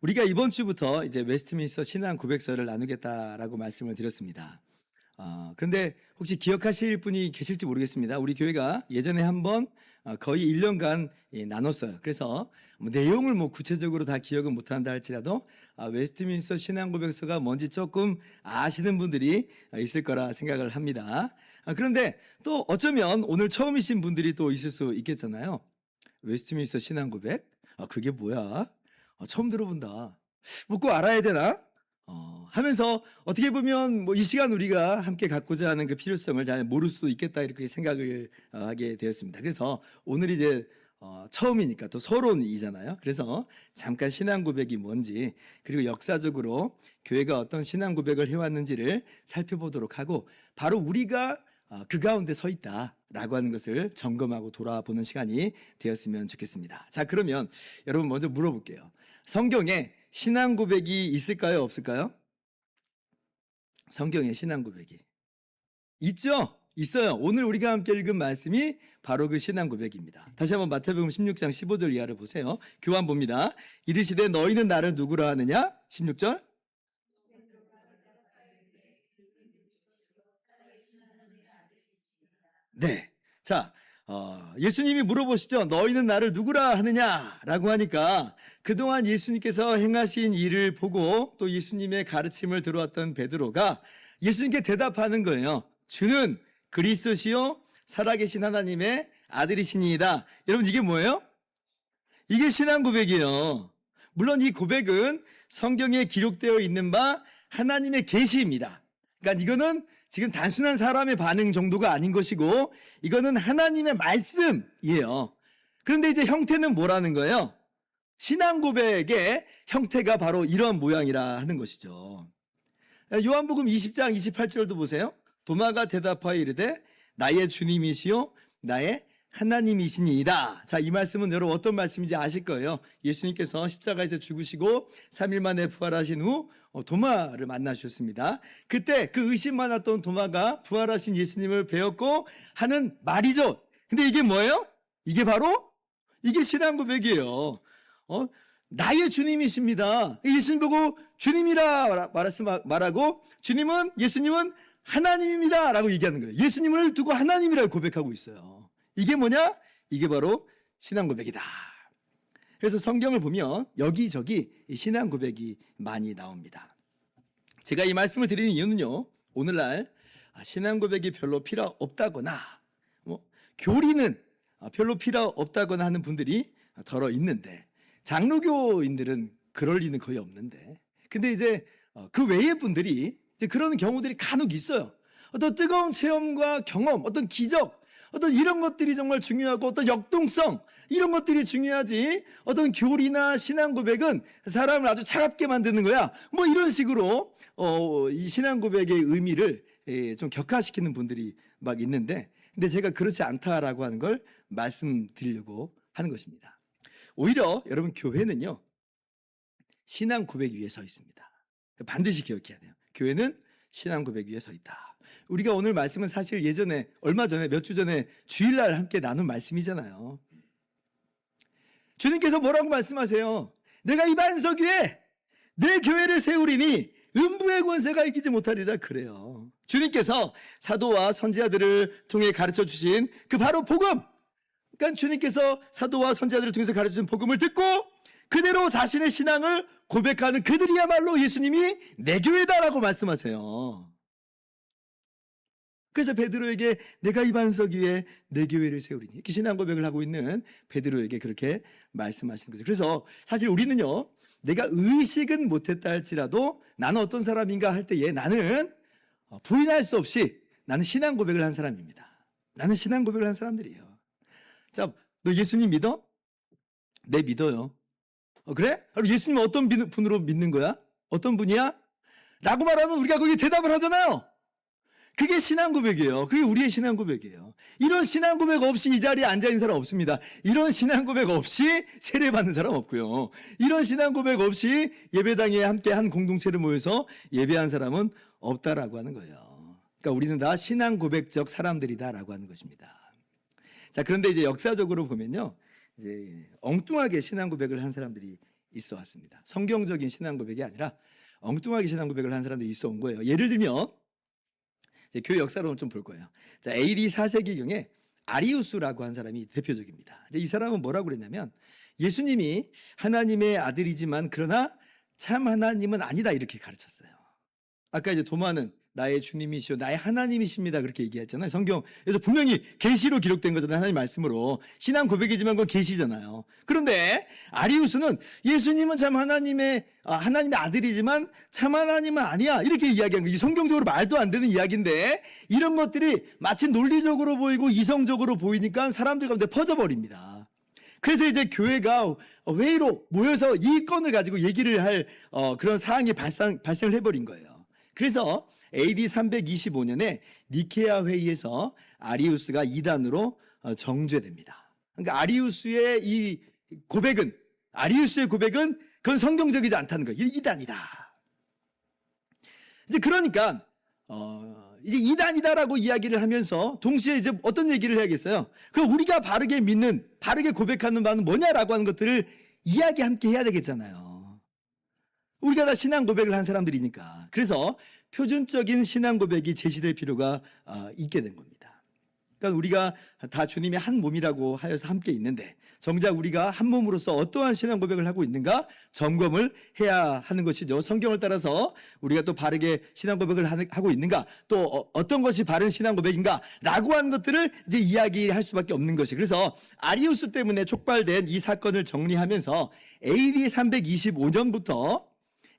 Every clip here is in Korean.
우리가 이번 주부터 이제 웨스트민스터 신앙 고백서를 나누겠다라고 말씀을 드렸습니다. 그런데 혹시 기억하실 분이 계실지 모르겠습니다. 우리 교회가 예전에 한번 거의 1년간 나눴어요. 그래서 뭐 내용을 뭐 구체적으로 다 기억은 못한다 할지라도 웨스트민스터 신앙 고백서가 뭔지 조금 아시는 분들이 있을 거라 생각을 합니다. 그런데 또 어쩌면 오늘 처음이신 분들이 또 있을 수 있겠잖아요. 웨스트민스터 신앙 고백? 그게 뭐야? 처음 들어본다. 뭐 꼭 알아야 되나? 하면서 어떻게 보면 뭐 이 시간 우리가 함께 갖고자 하는 그 필요성을 잘 모를 수도 있겠다 이렇게 생각을 하게 되었습니다. 그래서 오늘 이제 처음이니까 또 서론이잖아요. 그래서 잠깐 신앙 고백이 뭔지 그리고 역사적으로 교회가 어떤 신앙 고백을 해왔는지를 살펴보도록 하고 바로 우리가 그 가운데 서 있다라고 하는 것을 점검하고 돌아보는 시간이 되었으면 좋겠습니다. 자, 그러면 여러분 먼저 물어볼게요. 성경에 신앙 고백이 있을까요? 없을까요? 성경에 신앙 고백이 있죠? 있어요. 오늘 우리가 함께 읽은 말씀이 바로 그 신앙 고백입니다. 다시 한번 마태복음 16장 15절 이하를 보세요. 교환 봅니다. 이르시되 너희는 나를 누구라 하느냐? 16절. 네. 자, 예수님이 물어보시죠. 너희는 나를 누구라 하느냐라고 하니까 그동안 예수님께서 행하신 일을 보고 또 예수님의 가르침을 들어왔던 베드로가 예수님께 대답하는 거예요. 주는 그리스도시요 살아계신 하나님의 아들이시니이다. 여러분 이게 뭐예요? 이게 신앙 고백이에요. 물론 이 고백은 성경에 기록되어 있는 바 하나님의 계시입니다. 그러니까 이거는 지금 단순한 사람의 반응 정도가 아닌 것이고 이거는 하나님의 말씀이에요. 그런데 이제 형태는 뭐라는 거예요? 신앙 고백의 형태가 바로 이런 모양이라 하는 것이죠. 요한복음 20장 28절도 보세요. 도마가 대답하여 이르되 나의 주님이시요 나의 하나님이시니이다. 자, 이 말씀은 여러분 어떤 말씀인지 아실 거예요. 예수님께서 십자가에서 죽으시고 3일 만에 부활하신 후 도마를 만나셨습니다. 그때 그 의심 많았던 도마가 부활하신 예수님을 배웠고 하는 말이죠. 근데 이게 뭐예요? 이게 바로 이게 신앙 고백이에요. 나의 주님이십니다. 예수님 보고 주님이라 말하고 주님은 예수님은 하나님입니다 라고 얘기하는 거예요. 예수님을 두고 하나님이라고 고백하고 있어요. 이게 뭐냐? 이게 바로 신앙 고백이다. 그래서 성경을 보면 여기저기 신앙 고백이 많이 나옵니다. 제가 이 말씀을 드리는 이유는요, 오늘날 신앙 고백이 별로 필요 없다거나 교리는 별로 필요 없다거나 하는 분들이 덜어 있는데 장로교인들은 그럴 리는 거의 없는데 근데 이제 그 외의 분들이 이제 그런 경우들이 간혹 있어요. 어떤 뜨거운 체험과 경험, 어떤 기적, 어떤 이런 것들이 정말 중요하고 어떤 역동성 이런 것들이 중요하지 어떤 교리나 신앙 고백은 사람을 아주 차갑게 만드는 거야. 뭐 이런 식으로 이 신앙 고백의 의미를 좀 격화시키는 분들이 막 있는데 근데 제가 그렇지 않다라고 하는 걸 말씀드리려고 하는 것입니다. 오히려 여러분 교회는요 신앙 고백 위에 서 있습니다. 반드시 기억해야 돼요. 교회는 신앙 고백 위에 서 있다. 우리가 오늘 말씀은 사실 예전에 얼마 전에 몇 주 전에 주일날 함께 나눈 말씀이잖아요. 주님께서 뭐라고 말씀하세요? 내가 이 반석 위에 내 교회를 세우리니 음부의 권세가 이기지 못하리라 그래요. 주님께서 사도와 선지자들을 통해 가르쳐 주신 그 바로 복음. 그러니까 주님께서 사도와 선지자들을 통해서 가르쳐 주신 복음을 듣고 그대로 자신의 신앙을 고백하는 그들이야말로 예수님이 내 교회다라고 말씀하세요. 그래서 베드로에게 내가 이 반석 위에 내 교회를 세우리니 이렇게 신앙 고백을 하고 있는 베드로에게 그렇게 말씀하시는 거죠. 그래서 사실 우리는요 내가 의식은 못했다 할지라도 나는 어떤 사람인가 할 때에 나는 부인할 수 없이 나는 신앙 고백을 한 사람입니다. 나는 신앙 고백을 한 사람들이에요. 자, 너 예수님 믿어? 네, 믿어요. 그래? 그럼 예수님 어떤 분으로 믿는 거야? 어떤 분이야? 라고 말하면 우리가 거기에 대답을 하잖아요. 그게 신앙 고백이에요. 그게 우리의 신앙 고백이에요. 이런 신앙 고백 없이 이 자리에 앉아있는 사람 없습니다. 이런 신앙 고백 없이 세례받는 사람 없고요. 이런 신앙 고백 없이 예배당에 함께 한 공동체를 모여서 예배한 사람은 없다라고 하는 거예요. 그러니까 우리는 다 신앙 고백적 사람들이다라고 하는 것입니다. 자, 그런데 이제 역사적으로 보면요. 이제 엉뚱하게 신앙 고백을 한 사람들이 있어 왔습니다. 성경적인 신앙 고백이 아니라 엉뚱하게 신앙 고백을 한 사람들이 있어 온 거예요. 예를 들면 이제 교회 역사론을 좀 볼 거예요. 자, AD 4세기경에 아리우스라고 한 사람이 대표적입니다. 이제 이 사람은 뭐라고 그랬냐면 예수님이 하나님의 아들이지만 그러나 참 하나님은 아니다 이렇게 가르쳤어요. 아까 이제 도마는 나의 주님이시오 나의 하나님이십니다 그렇게 얘기했잖아요. 성경에서 분명히 계시로 기록된 거잖아요. 하나님 말씀으로 신앙 고백이지만 그건 계시잖아요. 그런데 아리우스는 예수님은 참 하나님의 아들이지만 참 하나님은 아니야 이렇게 이야기한 거예요. 성경적으로 말도 안 되는 이야기인데 이런 것들이 마치 논리적으로 보이고 이성적으로 보이니까 사람들 가운데 퍼져버립니다. 그래서 이제 교회가 회의로 모여서 이 건을 가지고 얘기를 할 그런 사항이 발생을 해버린 거예요. 그래서 AD 325년에 니케아 회의에서 아리우스가 이단으로 정죄됩니다. 그러니까 아리우스의 고백은 그건 성경적이지 않다는 거예요. 이단이다. 이제 그러니까 이제 이단이다라고 이야기를 하면서 동시에 이제 어떤 얘기를 해야겠어요? 그럼 우리가 바르게 믿는, 바르게 고백하는 바는 뭐냐라고 하는 것들을 이야기 함께 해야 되겠잖아요. 우리가 다 신앙 고백을 한 사람들이니까. 그래서 표준적인 신앙 고백이 제시될 필요가 있게 된 겁니다. 그러니까 우리가 다 주님의 한 몸이라고 하여서 함께 있는데 정작 우리가 한 몸으로서 어떠한 신앙 고백을 하고 있는가 점검을 해야 하는 것이죠. 성경을 따라서 우리가 또 바르게 신앙 고백을 하고 있는가 또 어떤 것이 바른 신앙 고백인가 라고 하는 것들을 이제 이야기할 수밖에 없는 것이. 그래서 아리우스 때문에 촉발된 이 사건을 정리하면서 AD 325년부터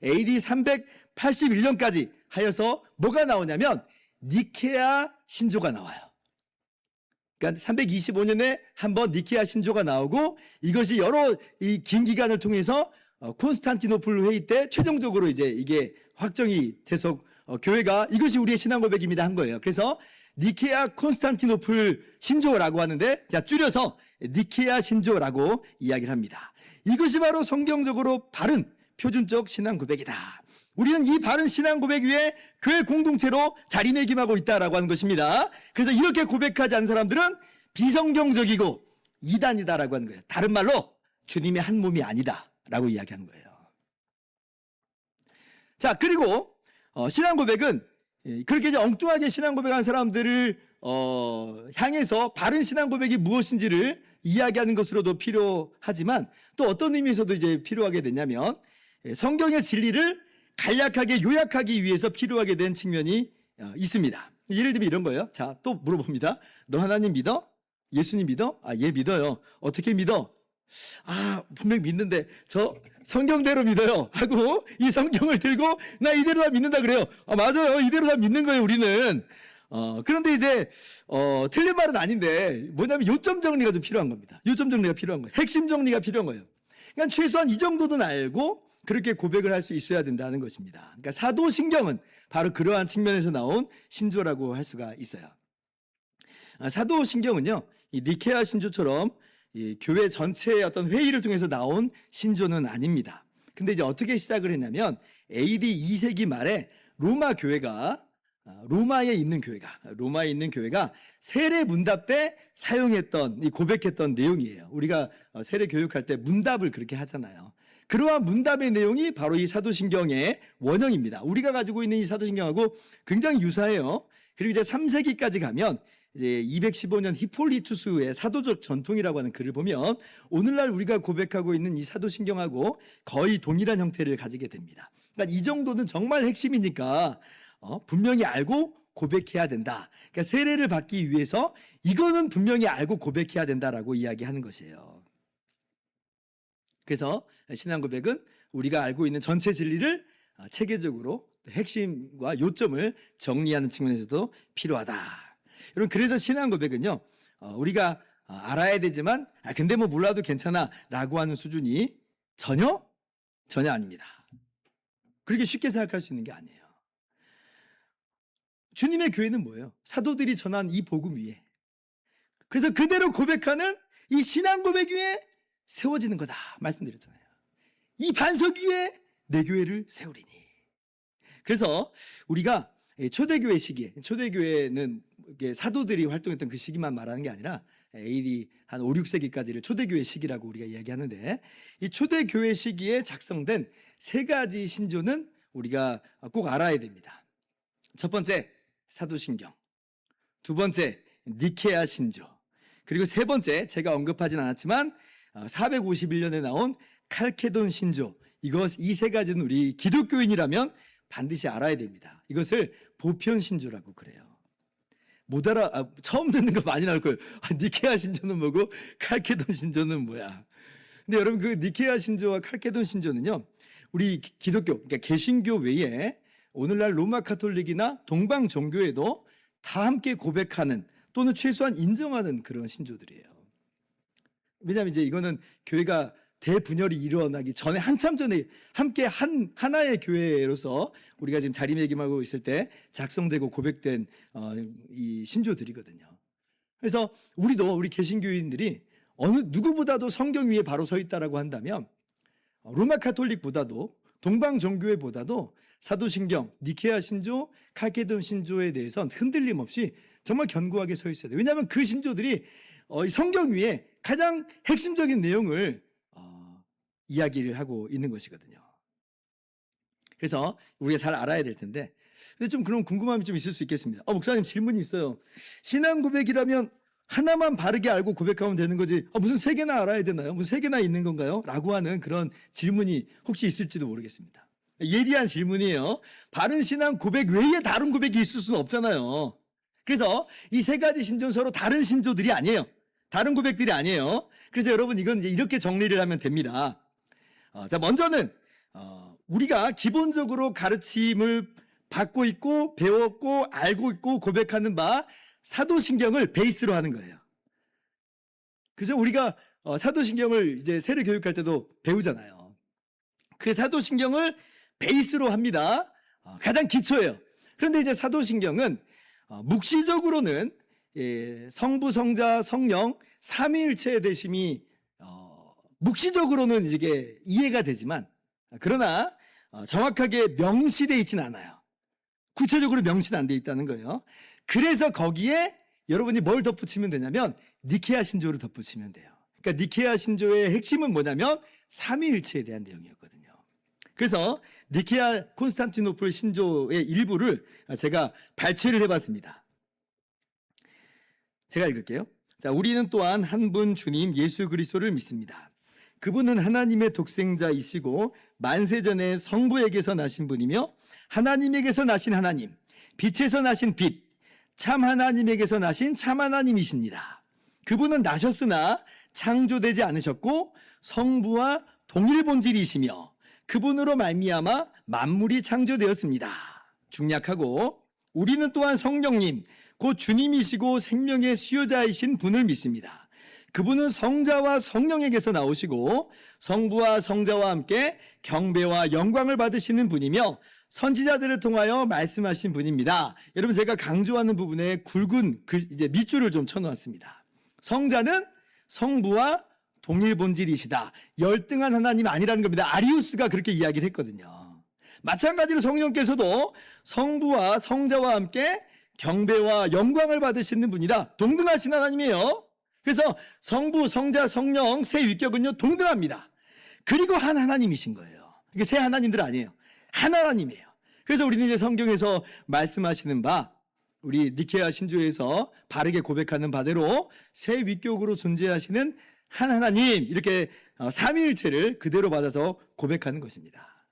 AD 381년까지 하여서 뭐가 나오냐면 니케아 신조가 나와요. 그러니까 325년에 한번 니케아 신조가 나오고 이것이 여러 긴 기간을 통해서 콘스탄티노플 회의 때 최종적으로 이제 이게 확정이 돼서 교회가 이것이 우리의 신앙 고백입니다 한 거예요. 그래서 니케아 콘스탄티노플 신조라고 하는데 줄여서 니케아 신조라고 이야기를 합니다. 이것이 바로 성경적으로 바른 표준적 신앙 고백이다. 우리는 이 바른 신앙 고백 위에 교회 공동체로 자리매김하고 있다라고 하는 것입니다. 그래서 이렇게 고백하지 않은 사람들은 비성경적이고 이단이다라고 하는 거예요. 다른 말로 주님의 한 몸이 아니다라고 이야기하는 거예요. 자, 그리고 신앙 고백은 그렇게 이제 엉뚱하게 신앙 고백한 사람들을 향해서 바른 신앙 고백이 무엇인지를 이야기하는 것으로도 필요하지만 또 어떤 의미에서도 이제 필요하게 되냐면 성경의 진리를 간략하게 요약하기 위해서 필요하게 된 측면이 있습니다. 예를 들면 이런 거예요. 자, 또 물어봅니다. 너 하나님 믿어? 예수님 믿어? 예 믿어요. 어떻게 믿어? 분명히 믿는데 저 성경대로 믿어요 하고 이 성경을 들고 나 이대로 다 믿는다 그래요. 맞아요. 이대로 다 믿는 거예요 우리는. 그런데 이제 틀린 말은 아닌데 뭐냐면 요점 정리가 좀 필요한 겁니다. 요점 정리가 필요한 거예요. 핵심 정리가 필요한 거예요. 그러니까 최소한 이 정도는 알고 그렇게 고백을 할 수 있어야 된다는 것입니다. 그러니까 사도신경은 바로 그러한 측면에서 나온 신조라고 할 수가 있어요. 사도신경은요, 이 니케아 신조처럼 이 교회 전체의 어떤 회의를 통해서 나온 신조는 아닙니다. 근데 이제 어떻게 시작을 했냐면 AD 2세기 말에 로마에 있는 교회가 세례 문답 때 사용했던 고백했던 내용이에요. 우리가 세례 교육할 때 문답을 그렇게 하잖아요. 그러한 문답의 내용이 바로 이 사도신경의 원형입니다. 우리가 가지고 있는 이 사도신경하고 굉장히 유사해요. 그리고 이제 3세기까지 가면 이제 215년 히폴리투스의 사도적 전통이라고 하는 글을 보면 오늘날 우리가 고백하고 있는 이 사도신경하고 거의 동일한 형태를 가지게 됩니다. 그러니까 이 정도는 정말 핵심이니까 분명히 알고 고백해야 된다. 그러니까 세례를 받기 위해서 이거는 분명히 알고 고백해야 된다라고 이야기하는 것이에요. 그래서 신앙 고백은 우리가 알고 있는 전체 진리를 체계적으로 핵심과 요점을 정리하는 측면에서도 필요하다. 여러분, 그래서 신앙 고백은요, 우리가 알아야 되지만 근데 뭐 몰라도 괜찮아 라고 하는 수준이 전혀 아닙니다. 그렇게 쉽게 생각할 수 있는 게 아니에요. 주님의 교회는 뭐예요? 사도들이 전한 이 복음 위에, 그래서 그대로 고백하는 이 신앙 고백 위에 세워지는 거다 말씀드렸잖아요. 이 반석 위에 내 교회를 세우리니. 그래서 우리가 초대교회 시기에, 초대교회는 사도들이 활동했던 그 시기만 말하는 게 아니라 AD 한 5, 6세기까지를 초대교회 시기라고 우리가 이야기하는데, 이 초대교회 시기에 작성된 세 가지 신조는 우리가 꼭 알아야 됩니다. 첫 번째, 사도신경. 두 번째, 니케아 신조. 그리고 세 번째, 제가 언급하진 않았지만 451년에 나온 칼케돈 신조. 이 세 가지는 우리 기독교인이라면 반드시 알아야 됩니다. 이것을 보편 신조라고 그래요. 처음 듣는 거 많이 나올 거예요. 니케아 신조는 뭐고 칼케돈 신조는 뭐야. 근데 여러분, 그 니케아 신조와 칼케돈 신조는요, 우리 기독교, 그러니까 개신교 외에 오늘날 로마 카톨릭이나 동방 종교에도 다 함께 고백하는 또는 최소한 인정하는 그런 신조들이에요. 왜냐하면 이제 이거는 교회가 대분열이 일어나기 전에, 한참 전에 함께 하나의 교회로서 우리가 지금 자리매김하고 있을 때 작성되고 고백된 이 신조들이거든요. 그래서 우리 개신교인들이 누구보다도 성경 위에 바로 서 있다라고 한다면 로마 카톨릭보다도 동방 종교회보다도 사도신경, 니케아 신조, 칼케돈 신조에 대해서는 흔들림 없이 정말 견고하게 서 있어야 돼요. 왜냐하면 그 신조들이 성경 위에 가장 핵심적인 내용을 이야기를 하고 있는 것이거든요. 그래서 우리가 잘 알아야 될 텐데, 근데 좀 그런 궁금함이 좀 있을 수 있겠습니다. 목사님, 질문이 있어요. 신앙 고백이라면 하나만 바르게 알고 고백하면 되는 거지, 무슨 세 개나 알아야 되나요? 무슨 세 개나 있는 건가요? 라고 하는 그런 질문이 혹시 있을지도 모르겠습니다. 예리한 질문이에요. 바른 신앙 고백 외에 다른 고백이 있을 수는 없잖아요. 그래서 이 세 가지 신조는 서로 다른 신조들이 아니에요. 다른 고백들이 아니에요. 그래서 여러분, 이건 이제 이렇게 정리를 하면 됩니다. 자, 먼저는 우리가 기본적으로 가르침을 받고 있고 배웠고 알고 있고 고백하는 바 사도신경을 베이스로 하는 거예요. 그죠? 우리가 사도신경을 이제 세례 교육할 때도 배우잖아요. 그 사도신경을 베이스로 합니다. 가장 기초예요. 그런데 이제 사도신경은 묵시적으로는 성부, 성자, 성령 삼위일체 되심이 묵시적으로는 이게 이해가 되지만, 그러나 정확하게 명시되어 있지는 않아요. 구체적으로 명시는 안 돼 있다는 거예요. 그래서 거기에 여러분이 뭘 덧붙이면 되냐면 니케아 신조를 덧붙이면 돼요. 그러니까 니케아 신조의 핵심은 뭐냐면 삼위일체에 대한 내용이었거든요. 그래서 니케아 콘스탄티노플 신조의 일부를 제가 발췌를 해봤습니다. 제가 읽을게요. 자, 우리는 또한 한 분 주님 예수 그리스도를 믿습니다. 그분은 하나님의 독생자이시고 만세전에 성부에게서 나신 분이며 하나님에게서 나신 하나님, 빛에서 나신 빛, 참 하나님에게서 나신 참 하나님이십니다. 그분은 나셨으나 창조되지 않으셨고 성부와 동일 본질이시며 그분으로 말미암아 만물이 창조되었습니다. 중략하고 우리는 또한 성령님, 곧 주님이시고 생명의 수요자이신 분을 믿습니다. 그분은 성자와 성령에게서 나오시고 성부와 성자와 함께 경배와 영광을 받으시는 분이며 선지자들을 통하여 말씀하신 분입니다. 여러분, 제가 강조하는 부분에 굵은 이제 밑줄을 좀 쳐놓았습니다. 성자는 성부와 동일 본질이시다. 열등한 하나님 아니라는 겁니다. 아리우스가 그렇게 이야기를 했거든요. 마찬가지로 성령께서도 성부와 성자와 함께 경배와 영광을 받으시는 분이다. 동등하신 하나님이에요. 그래서 성부, 성자, 성령 세 위격은요 동등합니다. 그리고 한 하나님이신 거예요. 이게 세 하나님들 아니에요. 한 하나님이에요. 그래서 우리는 이제 성경에서 말씀하시는 바, 우리 니케아 신조에서 바르게 고백하는 바대로 세 위격으로 존재하시는 한 하나님, 이렇게 삼위일체를 그대로 받아서 고백하는 것입니다.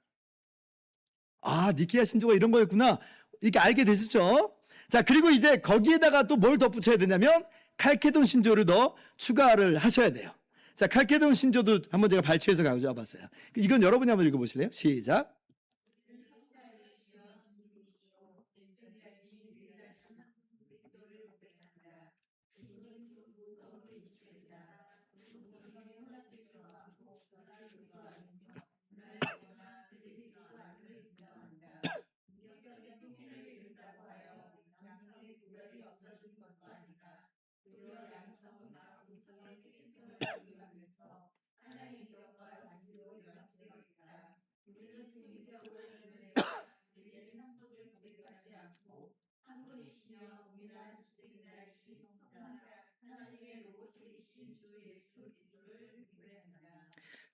니케아 신조가 이런 거였구나, 이렇게 알게 되셨죠? 자, 그리고 이제 거기에다가 또 뭘 덧붙여야 되냐면 칼케돈 신조를 더 추가를 하셔야 돼요. 자, 칼케돈 신조도 한번 제가 발췌해서 가져와 봤어요. 이건 여러분이 한번 읽어보실래요? 시작.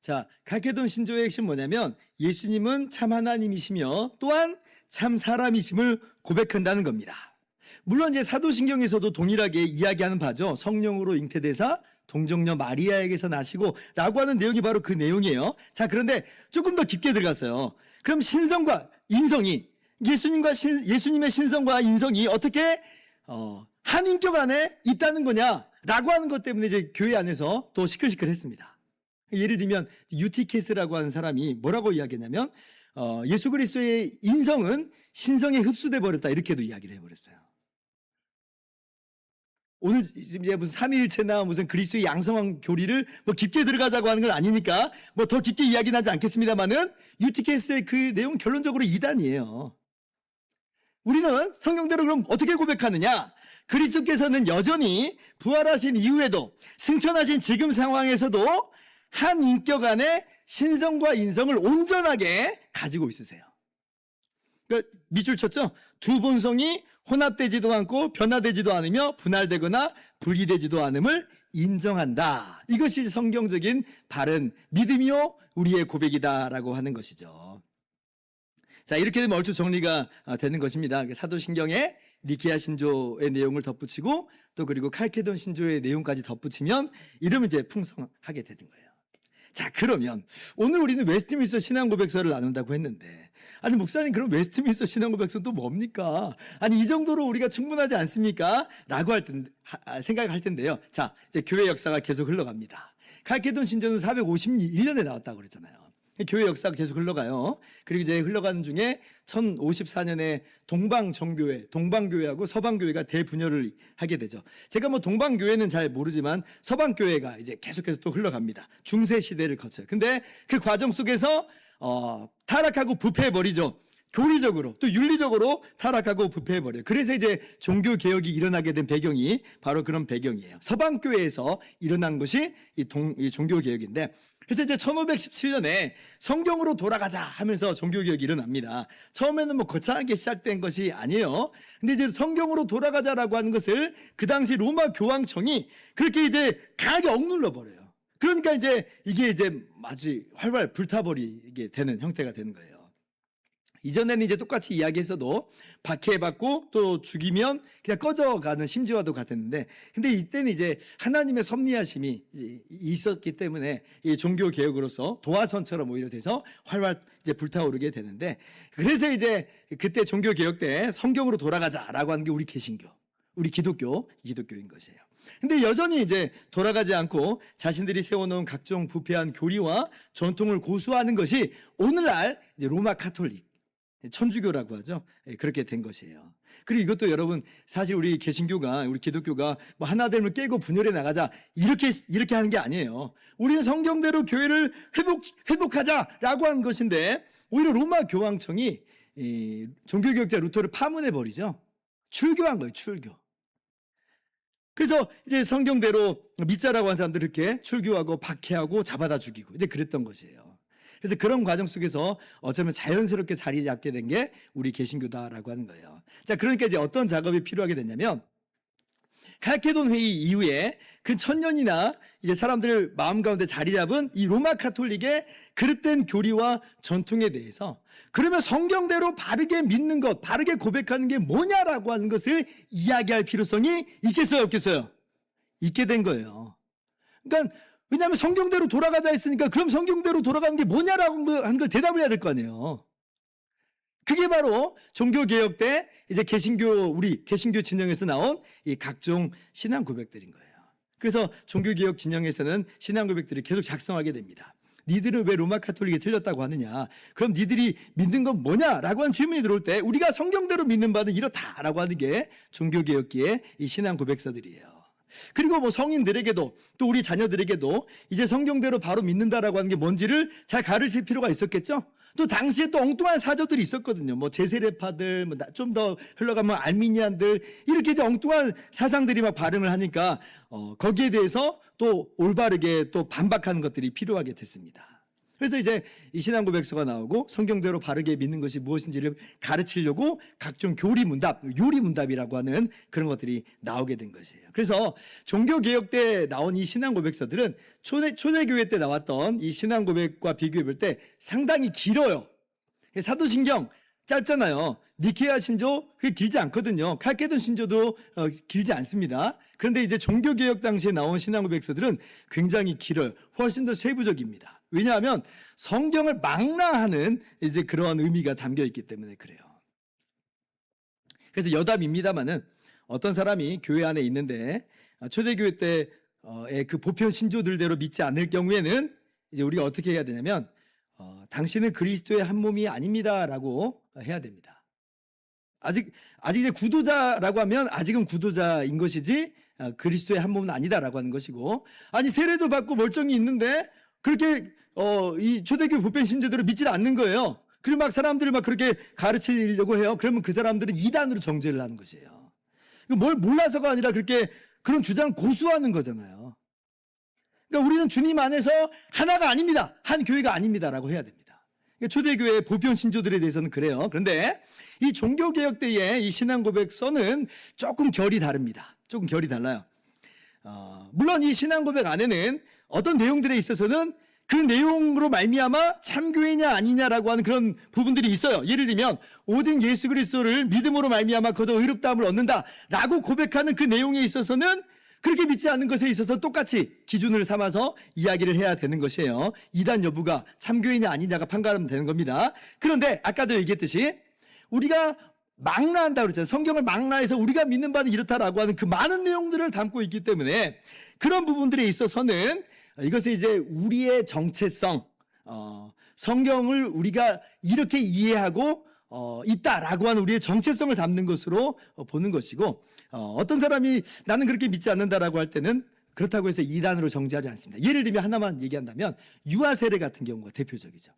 자, 갈케돈 신조의 핵심 뭐냐면 예수님은 참 하나님이시며 또한 참 사람이심을 고백한다는 겁니다. 물론 이제 사도신경에서도 동일하게 이야기하는 바죠. 성령으로 잉태되사 동정녀 마리아에게서 나시고 라고 하는 내용이 바로 그 내용이에요. 자, 그런데 조금 더 깊게 들어가서요. 그럼 신성과 인성이 예수님의 신성과 인성이 어떻게 한 인격 안에 있다는 거냐라고 하는 것 때문에 이제 교회 안에서 또 시끌시끌했습니다. 예를 들면 유티케스라고 하는 사람이 뭐라고 이야기했냐면 예수 그리스도의 인성은 신성에 흡수돼 버렸다 이렇게도 이야기를 해버렸어요. 오늘 이제 무슨 삼위일체나 무슨 그리스도의 양성한 교리를 뭐 깊게 들어가자고 하는 건 아니니까 뭐 더 깊게 이야기는 하지 않겠습니다만은 유티케스의 그 내용은 결론적으로 이단이에요. 우리는 성경대로 그럼 어떻게 고백하느냐? 그리스도께서는 여전히 부활하신 이후에도 승천하신 지금 상황에서도 한 인격 안에 신성과 인성을 온전하게 가지고 있으세요. 그러니까 밑줄 쳤죠? 두 본성이 혼합되지도 않고 변화되지도 않으며 분할되거나 분리되지도 않음을 인정한다. 이것이 성경적인 바른 믿음이요 우리의 고백이다라고 하는 것이죠. 자, 이렇게 되면 얼추 정리가 되는 것입니다. 사도신경에 니케아 신조의 내용을 덧붙이고 또 그리고 칼케돈 신조의 내용까지 덧붙이면 이러면 이제 풍성하게 되는 거예요. 자, 그러면 오늘 우리는 웨스트민스터 신앙고백서를 나눈다고 했는데 아니 목사님 그럼 웨스트민스터 신앙고백서는 또 뭡니까? 아니 이 정도로 우리가 충분하지 않습니까? 라고 생각할 텐데요. 자, 이제 교회 역사가 계속 흘러갑니다. 칼케돈 신조는 451년에 나왔다고 그랬잖아요. 교회 역사가 계속 흘러가요. 그리고 이제 흘러가는 중에 1054년에 동방교회하고 서방교회가 대분열을 하게 되죠. 제가 뭐 동방교회는 잘 모르지만 서방교회가 이제 계속해서 또 흘러갑니다. 중세 시대를 거쳐요. 근데 그 과정 속에서 타락하고 부패해버리죠. 교리적으로 또 윤리적으로 타락하고 부패해버려요. 그래서 이제 종교개혁이 일어나게 된 배경이 바로 그런 배경이에요. 서방교회에서 일어난 것이 이 종교개혁인데 그래서 이제 1517년에 성경으로 돌아가자 하면서 종교개혁이 일어납니다. 처음에는 뭐 거창하게 시작된 것이 아니에요. 근데 이제 성경으로 돌아가자라고 하는 것을 그 당시 로마 교황청이 그렇게 이제 강하게 억눌러 버려요. 그러니까 이제 이게 이제 마치 활발 불타버리게 되는 형태가 되는 거예요. 이전에는 이제 똑같이 이야기했어도 박해받고 또 죽이면 그냥 꺼져가는 심지와도 같았는데 근데 이때는 이제 하나님의 섭리하심이 있었기 때문에 이 종교 개혁으로서 도화선처럼 오히려 돼서 활발 이제 불타오르게 되는데 그래서 이제 그때 종교 개혁 때 성경으로 돌아가자라고 하는 게 우리 개신교, 우리 기독교인 것이에요. 근데 여전히 이제 돌아가지 않고 자신들이 세워놓은 각종 부패한 교리와 전통을 고수하는 것이 오늘날 이제 로마 카톨릭 천주교라고 하죠. 그렇게 된 것이에요. 그리고 이것도 여러분 사실 우리 기독교가 뭐 하나됨을 깨고 분열해 나가자 이렇게 하는 게 아니에요. 우리는 성경대로 교회를 회복하자라고 하는 것인데 오히려 로마 교황청이 종교개혁자 루터를 파문해 버리죠. 출교한 거예요. 출교. 그래서 이제 성경대로 믿자라고 한 사람들 이렇게 출교하고 박해하고 잡아다 죽이고 이제 그랬던 것이에요. 그래서 그런 과정 속에서 어쩌면 자연스럽게 자리 잡게 된 게 우리 개신교다라고 하는 거예요. 자, 그러니까 이제 어떤 작업이 필요하게 됐냐면 칼케돈 회의 이후에 그 1000년이나 이제 사람들 마음 가운데 자리 잡은 이 로마 카톨릭의 그릇된 교리와 전통에 대해서 그러면 성경대로 바르게 믿는 것, 바르게 고백하는 게 뭐냐라고 하는 것을 이야기할 필요성이 있겠어요, 없겠어요? 있게 된 거예요. 그러니까 왜냐하면 성경대로 돌아가자 했으니까 그럼 성경대로 돌아가는 게 뭐냐라고 하는 걸 대답을 해야 될 거 아니에요. 그게 바로 종교개혁 때 이제 우리 개신교 진영에서 나온 이 각종 신앙 고백들인 거예요. 그래서 종교개혁 진영에서는 신앙 고백들이 계속 작성하게 됩니다. 니들은 왜 로마 카톨릭이 틀렸다고 하느냐? 그럼 니들이 믿는 건 뭐냐라고 하는 질문이 들어올 때 우리가 성경대로 믿는 바는 이렇다라고 하는 게 종교개혁기의 이 신앙 고백서들이에요. 그리고 뭐 성인들에게도 또 우리 자녀들에게도 이제 성경대로 바로 믿는다라고 하는 게 뭔지를 잘 가르칠 필요가 있었겠죠. 또 당시에 또 엉뚱한 사조들이 있었거든요. 뭐 제세례파들, 뭐 좀 더 흘러가면 알미니안들 이렇게 이제 엉뚱한 사상들이 막 발흥을 하니까 거기에 대해서 또 올바르게 또 반박하는 것들이 필요하게 됐습니다. 그래서 이제 이 신앙고백서가 나오고 성경대로 바르게 믿는 것이 무엇인지를 가르치려고 각종 교리문답, 요리문답이라고 하는 그런 것들이 나오게 된 것이에요. 그래서 종교개혁 때 나온 이 신앙고백서들은 초대교회 때 나왔던 이 신앙고백과 비교해 볼 때 상당히 길어요. 사도신경 짧잖아요. 니케아 신조 그게 길지 않거든요. 칼케돈 신조도 길지 않습니다. 그런데 이제 종교개혁 당시에 나온 신앙고백서들은 굉장히 길어요. 훨씬 더 세부적입니다. 왜냐하면 성경을 망라하는 이제 그런 의미가 담겨 있기 때문에 그래요. 그래서 여담입니다만은 어떤 사람이 교회 안에 있는데 초대교회 때의 그 보편 신조들대로 믿지 않을 경우에는 이제 우리가 어떻게 해야 되냐면 당신은 그리스도의 한 몸이 아닙니다라고 해야 됩니다. 아직 이제 구도자라고 하면 아직은 구도자인 것이지 그리스도의 한 몸은 아니다라고 하는 것이고, 아니 세례도 받고 멀쩡히 있는데 그렇게 이 초대교회 보편 신조대로 믿지 않는 거예요. 그리고 막 사람들을 막 그렇게 가르치려고 해요. 그러면 그 사람들은 이단으로 정죄를 하는 것이에요. 뭘 몰라서가 아니라 그렇게 그런 주장을 고수하는 거잖아요. 그러니까 우리는 주님 안에서 하나가 아닙니다. 한 교회가 아닙니다라고 해야 됩니다. 그러니까 초대교회의 보편 신조들에 대해서는 그래요. 그런데 이 종교개혁 때의 이 신앙고백서는 조금 결이 다릅니다. 조금 결이 달라요. 물론 이 신앙고백 안에는 어떤 내용들에 있어서는 그 내용으로 말미암아 참교회냐 아니냐라고 하는 그런 부분들이 있어요. 예를 들면 오직 예수 그리스도를 믿음으로 말미암아 거저 의롭다함을 얻는다라고 고백하는 그 내용에 있어서는 그렇게 믿지 않는 것에 있어서 똑같이 기준을 삼아서 이야기를 해야 되는 것이에요. 이단 여부가 참교회냐 아니냐가 판가름 되는 겁니다. 그런데 아까도 얘기했듯이 우리가 망라한다고 그랬잖아요. 성경을 망라해서 우리가 믿는 바는 이렇다라고 하는 그 많은 내용들을 담고 있기 때문에 그런 부분들에 있어서는 이것은 이제 우리의 정체성, 성경을 우리가 이렇게 이해하고 있다라고 하는 우리의 정체성을 담는 것으로 보는 것이고, 어떤 사람이 나는 그렇게 믿지 않는다라고 할 때는 그렇다고 해서 이단으로 정죄하지 않습니다. 예를 들면 하나만 얘기한다면 유아 세례 같은 경우가 대표적이죠.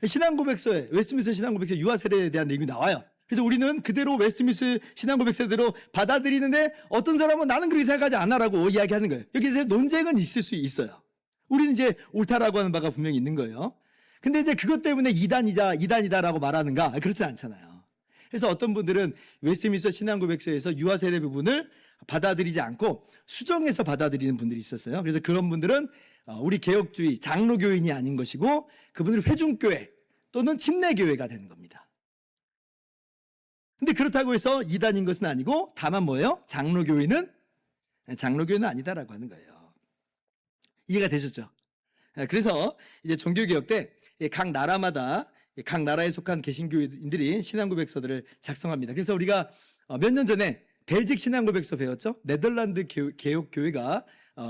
신앙고백서에 웨스트민스터 신앙고백서에 유아 세례에 대한 내용이 나와요. 그래서 우리는 그대로 웨스트민스터 신앙고백서대로 받아들이는데 어떤 사람은 나는 그렇게 생각하지 않아라고 이야기하는 거예요. 여기서 논쟁은 있을 수 있어요. 우리는 이제 옳다라고 하는 바가 분명히 있는 거예요. 근데 이제 그것 때문에 이단이다라고 말하는가? 그렇지 않잖아요. 그래서 어떤 분들은 웨스트민스터 신앙고백서에서 유아 세례 부분을 받아들이지 않고 수정해서 받아들이는 분들이 있었어요. 그래서 그런 분들은 우리 개혁주의 장로교인이 아닌 것이고 그분들은 회중교회 또는 침례교회가 되는 겁니다. 근데 그렇다고 해서 이단인 것은 아니고 다만 뭐예요? 장로교회는 아니다라고 하는 거예요. 이해가 되셨죠? 그래서 이제 종교개혁 때 각 나라마다 각 나라에 속한 개신교인들이 신앙고백서들을 작성합니다. 그래서 우리가 몇 년 전에 벨직 신앙고백서 배웠죠? 네덜란드 개혁교회가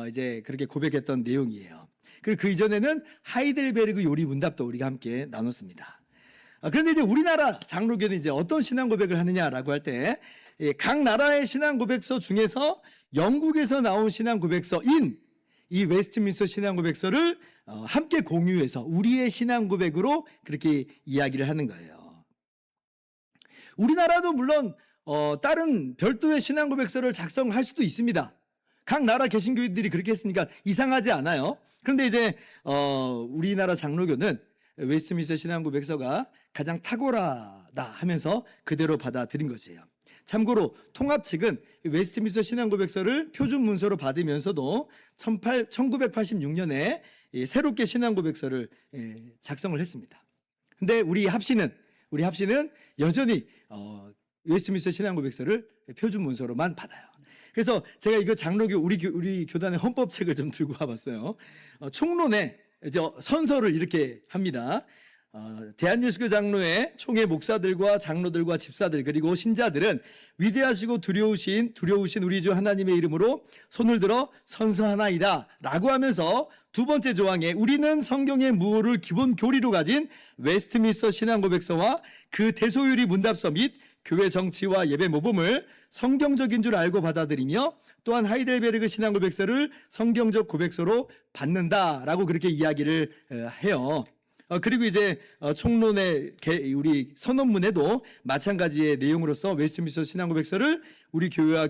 이제 그렇게 고백했던 내용이에요. 그리고 그 이전에는 하이델베르그 요리문답도 우리가 함께 나눴습니다. 그런데 이제 우리나라 장로교는 이제 어떤 신앙고백을 하느냐라고 할 때 각 나라의 신앙고백서 중에서 영국에서 나온 신앙고백서인 이 웨스트민스터 신앙고백서를 함께 공유해서 우리의 신앙고백으로 그렇게 이야기를 하는 거예요. 우리나라도 물론 다른 별도의 신앙고백서를 작성할 수도 있습니다. 각 나라 개신교인들이 그렇게 했으니까 이상하지 않아요. 그런데 이제 우리나라 장로교는 웨스트민스터 신앙고백서가 가장 탁월하다 하면서 그대로 받아들인 것이에요. 참고로 통합 측은 웨스트민스터 신앙고백서를 표준 문서로 받으면서도 1986년에 새롭게 신앙고백서를 작성을 했습니다. 근데 우리 합시는 여전히 웨스트민스터 신앙고백서를 표준 문서로만 받아요. 그래서 제가 이거 장로교 우리 교단의 헌법책을 좀 들고 와봤어요. 총론에 이제 선서를 이렇게 합니다. 대한예수교 장로회 총회 목사들과 장로들과 집사들 그리고 신자들은 위대하시고 두려우신 우리 주 하나님의 이름으로 손을 들어 선서하나이다 라고 하면서 두 번째 조항에 우리는 성경의 무엇을 기본 교리로 가진 웨스트민스터 신앙고백서와 그 대소유리 문답서 및 교회 정치와 예배 모범을 성경적인 줄 알고 받아들이며 또한 하이델베르그 신앙고백서를 성경적 고백서로 받는다라고 그렇게 이야기를 해요. 그리고 이제 총론의 우리 선언문에도 마찬가지의 내용으로서 웨스트민스터 신앙고백서를 우리 교회와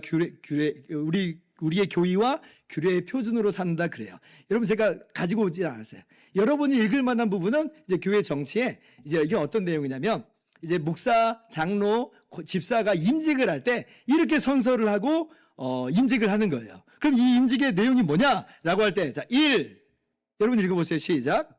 우리 우리의 교의와 규례의 표준으로 산다 그래요. 여러분 제가 가지고 오지 않았어요. 여러분이 읽을 만한 부분은 이제 교회 정치에 이제 이게 어떤 내용이냐면 이제 목사, 장로, 집사가 임직을 할 때 이렇게 선서를 하고 임직을 하는 거예요. 그럼 이 임직의 내용이 뭐냐라고 할 때 자, 1 여러분 읽어보세요. 시작.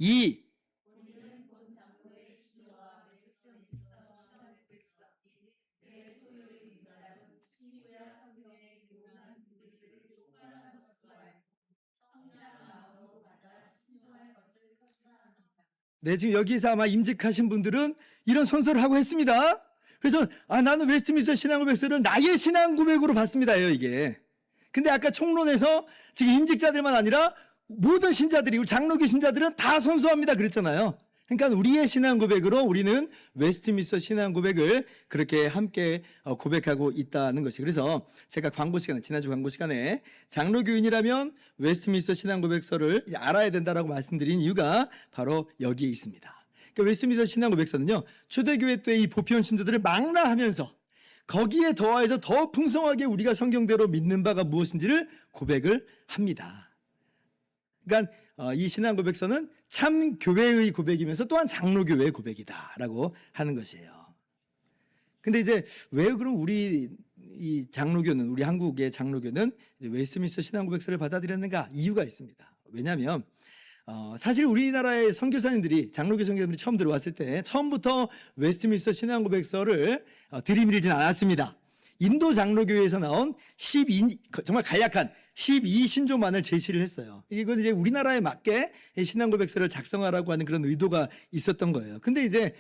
2 네, 지금 여기서 아마 임직하신 분들은 이런 선서를 하고 했습니다. 그래서 나는 웨스트민스터 신앙고백서를 나의 신앙고백으로 봤습니다요, 이게. 근데 아까 총론에서 지금 임직자들만 아니라 모든 신자들이, 우리 장로교 신자들은 다 선서합니다 그랬잖아요. 그러니까 우리의 신앙고백으로 우리는 웨스트민스터 신앙고백을 그렇게 함께 고백하고 있다는 것이. 그래서 제가 지난주 광고 시간에 장로교인이라면 웨스트민스터 신앙고백서를 알아야 된다라고 말씀드린 이유가 바로 여기에 있습니다. 그러니까 웨스트민스터 신앙고백서는요, 초대교회 때의 이 보편 신도들을 망라하면서 거기에 더해서 더 풍성하게 우리가 성경대로 믿는 바가 무엇인지를 고백을 합니다. 그러니까 이 신앙고백서는 참 교회의 고백이면서 또한 장로교회의 고백이다라고 하는 것이에요. 근데 이제 왜 그럼 우리 이 장로교는, 우리 한국의 장로교는 웨스트민스터 신앙고백서를 받아들였는가? 이유가 있습니다. 왜냐하면 사실 우리나라의 선교사님들이, 장로교 선교사님들이 처음 들어왔을 때 처음부터 웨스트민스터 신앙고백서를 들이밀지는 않았습니다. 인도 장로교회에서 나온 정말 간략한 12신조만을 제시를 했어요. 이건 이제 우리나라에 맞게 신앙고백서를 작성하라고 하는 그런 의도가 있었던 거예요. 근데 이제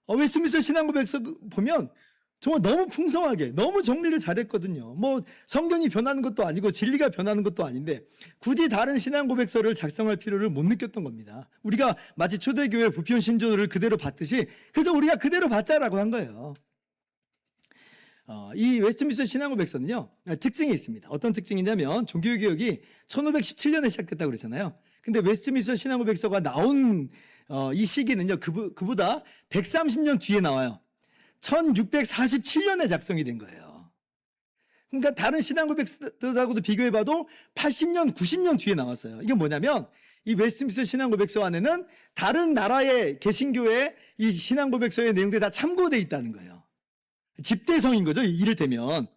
웨스트민스터 신앙고백서 보면 정말 너무 풍성하게, 너무 정리를 잘했거든요. 뭐 성경이 변하는 것도 아니고 진리가 변하는 것도 아닌데 굳이 다른 신앙고백서를 작성할 필요를 못 느꼈던 겁니다. 우리가 마치 초대교회 보편 신조를 그대로 받듯이, 그래서 우리가 그대로 받자라고 한 거예요. 이 웨스트민스터 신앙고백서는요, 특징이 있습니다. 어떤 특징이냐면 종교개혁이 1517년에 시작됐다고 그랬잖아요. 근데 웨스트민스터 신앙고백서가 나온 이 시기는요, 그보다 130년 뒤에 나와요. 1647년에 작성이 된 거예요. 그러니까 다른 신앙고백서하고도 비교해봐도 80년, 90년 뒤에 나왔어요. 이게 뭐냐면 이 웨스트민스터 신앙고백서 안에는 다른 나라의 개신교의 이 신앙고백서의 내용들이 다 참고되어 있다는 거예요. 집대성인 거죠, 이를테면.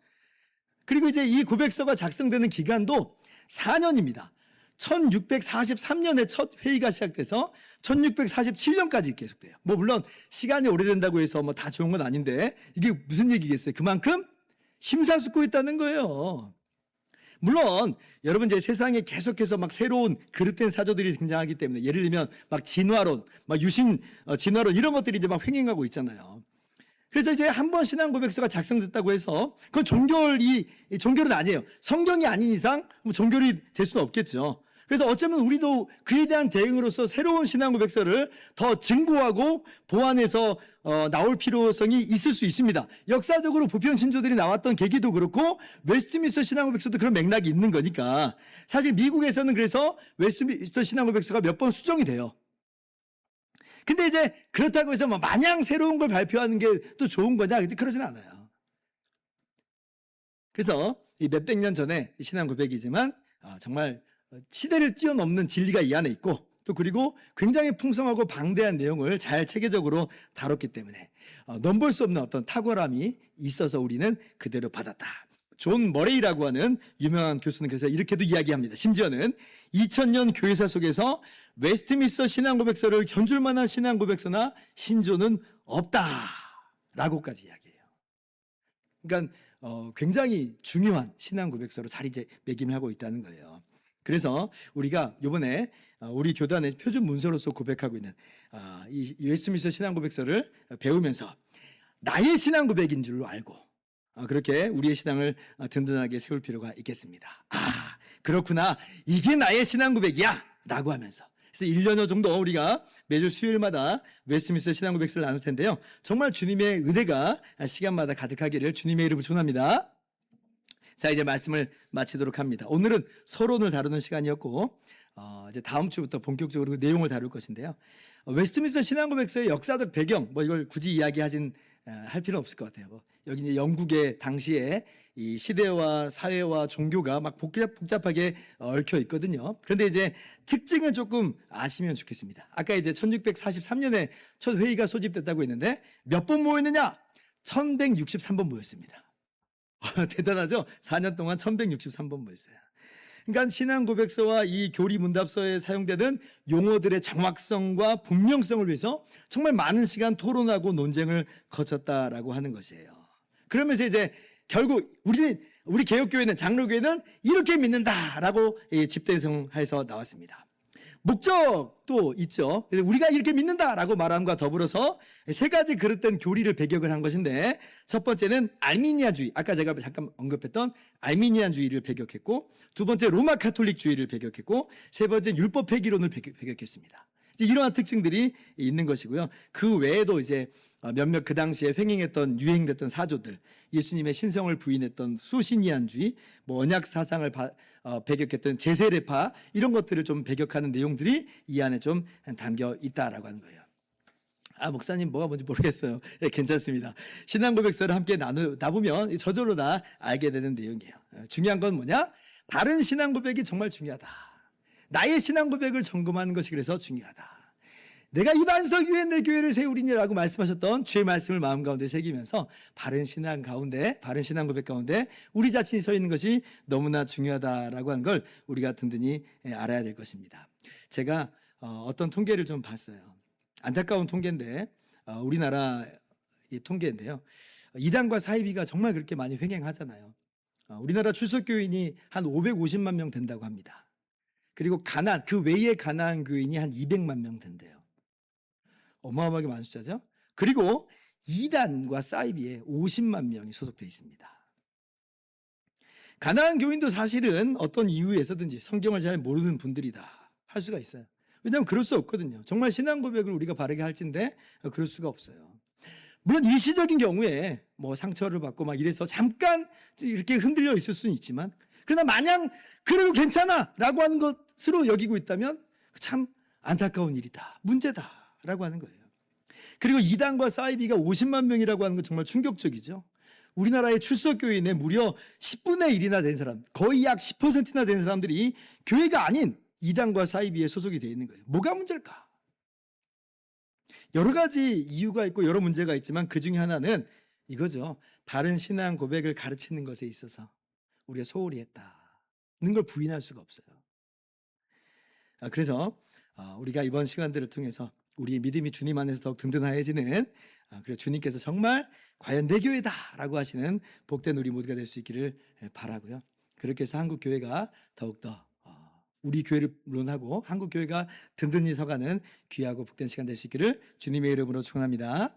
그리고 이제 이 고백서가 작성되는 기간도 4년입니다. 1643년에 첫 회의가 시작돼서 1647년까지 계속돼요. 뭐 물론 시간이 오래된다고 해서 뭐 다 좋은 건 아닌데 이게 무슨 얘기겠어요? 그만큼 심사숙고했다는 거예요. 물론 여러분 이제 세상에 계속해서 막 새로운 그릇된 사조들이 등장하기 때문에, 예를 들면 막 진화론, 막 유신 진화론 이런 것들이 이제 막 횡행하고 있잖아요. 그래서 이제 한 번 신앙고백서가 작성됐다고 해서 그건 종교는 아니에요. 성경이 아닌 이상 뭐 종교이 될 수는 없겠죠. 그래서 어쩌면 우리도 그에 대한 대응으로서 새로운 신앙고백서를 더 증고하고 보완해서 나올 필요성이 있을 수 있습니다. 역사적으로 보편 신조들이 나왔던 계기도 그렇고 웨스트민스터 신앙고백서도 그런 맥락이 있는 거니까. 사실 미국에서는 그래서 웨스트민스터 신앙고백서가 몇 번 수정이 돼요. 근데 이제 그렇다고 해서 뭐 마냥 새로운 걸 발표하는 게 또 좋은 거냐? 그러진 않아요. 그래서 이 몇백 년 전에 신앙 고백이지만 정말 시대를 뛰어넘는 진리가 이 안에 있고, 또 그리고 굉장히 풍성하고 방대한 내용을 잘 체계적으로 다뤘기 때문에 넘볼 수 없는 어떤 탁월함이 있어서 우리는 그대로 받았다. 존 머레이라고 하는 유명한 교수는 그래서 이렇게도 이야기합니다. 심지어는 2000년 교회사 속에서 웨스트민스터 신앙고백서를 견줄 만한 신앙고백서나 신조는 없다라고까지 이야기해요. 그러니까 굉장히 중요한 신앙고백서로 자리매김을 하고 있다는 거예요. 그래서 우리가 이번에 우리 교단의 표준 문서로서 고백하고 있는 이 웨스트민스터 신앙고백서를 배우면서 나의 신앙고백인 줄로 알고 그렇게 우리의 신앙을 든든하게 세울 필요가 있겠습니다. 그렇구나, 이게 나의 신앙고백이야 라고 하면서, 그래서 1년여 정도 우리가 매주 수요일마다 웨스트민스터 신앙고백서를 나눌 텐데요, 정말 주님의 은혜가 시간마다 가득하기를 주님의 이름으로 축원합니다. 자, 이제 말씀을 마치도록 합니다. 오늘은 서론을 다루는 시간이었고 이제 다음 주부터 본격적으로 그 내용을 다룰 것인데요. 웨스트민스터 신앙고백서의 역사적 배경 뭐 이걸 굳이 이야기하진 할 필요 없을 것 같아요. 뭐 여기 이제 영국의 당시에 이 시대와 사회와 종교가 막 복잡하게 얽혀 있거든요. 그런데 이제 특징을 조금 아시면 좋겠습니다. 아까 이제 1643년에 첫 회의가 소집됐다고 했는데 몇 번 모였느냐? 1163번 모였습니다. 대단하죠? 4년 동안 1163번 모였어요. 그러니까 신앙 고백서와 이 교리 문답서에 사용되는 용어들의 정확성과 분명성을 위해서 정말 많은 시간 토론하고 논쟁을 거쳤다라고 하는 것이에요. 그러면서 이제 결국 우리 개혁교회는 장로교회는 이렇게 믿는다라고 집대성해서 나왔습니다. 목적도 있죠. 우리가 이렇게 믿는다라고 말함과 더불어서 세 가지 그릇된 교리를 배격을 한 것인데 첫 번째는 알미니아주의, 아까 제가 잠깐 언급했던 알미니안주의를 배격했고 두 번째 로마 카톨릭주의를 배격했고 세 번째 율법 폐기론을 배격했습니다. 이러한 특징들이 있는 것이고요. 그 외에도 이제 몇몇 그 당시에 횡행했던 유행됐던 사조들, 예수님의 신성을 부인했던 수신이안주의, 뭐 언약 사상을 배격했던 제세례파 이런 것들을 좀 배격하는 내용들이 이 안에 좀 담겨 있다라고 하는 거예요. 목사님 뭐가 뭔지 모르겠어요. 네, 괜찮습니다. 신앙 고백서를 함께 나누다 보면 저절로 다 알게 되는 내용이에요. 중요한 건 뭐냐? 바른 신앙 고백이 정말 중요하다. 나의 신앙 고백을 점검하는 것이 그래서 중요하다. 내가 이 반석 위에 내 교회를 세우리니라고 말씀하셨던 주의 말씀을 마음 가운데 새기면서 바른 신앙 가운데, 바른 신앙 고백 가운데 우리 자신이 서 있는 것이 너무나 중요하다라고 하는 걸 우리가 든든히 알아야 될 것입니다. 제가 어떤 통계를 좀 봤어요. 안타까운 통계인데 우리나라 이 통계인데요. 이단과 사이비가 정말 그렇게 많이 횡행하잖아요. 우리나라 출석교인이 한 550만 명 된다고 합니다. 그리고 그 외의 가난한 교인이 한 200만 명 된대요. 어마어마하게 많은 숫자죠. 그리고 이단과 사이비에 50만 명이 소속되어 있습니다. 가난한 교인도 사실은 어떤 이유에서든지 성경을 잘 모르는 분들이다 할 수가 있어요. 왜냐하면 그럴 수 없거든요. 정말 신앙 고백을 우리가 바르게 할진데 그럴 수가 없어요. 물론 일시적인 경우에 뭐 상처를 받고 막 이래서 잠깐 이렇게 흔들려 있을 수는 있지만 그러나 마냥 그래도 괜찮아 라고 하는 것으로 여기고 있다면 참 안타까운 일이다. 문제다라고 하는 거예요. 그리고 이단과 사이비가 50만 명이라고 하는 건 정말 충격적이죠. 우리나라의 출석교인의 무려 10분의 1이나 된 사람, 거의 약 10%나 된 사람들이 교회가 아닌 이단과 사이비에 소속이 되어 있는 거예요. 뭐가 문제일까? 여러 가지 이유가 있고 여러 문제가 있지만 그 중에 하나는 이거죠. 바른 신앙 고백을 가르치는 것에 있어서 우리가 소홀히 했다는 걸 부인할 수가 없어요. 그래서 우리가 이번 시간들을 통해서 우리의 믿음이 주님 안에서 더욱 든든해지는 그리고 주님께서 정말 과연 내 교회다라고 하시는 복된 우리 모두가 될 수 있기를 바라고요. 그렇게 해서 한국 교회가 더욱더 우리 교회를 물론하고 한국 교회가 든든히 서가는 귀하고 복된 시간 될 수 있기를 주님의 이름으로 축원합니다.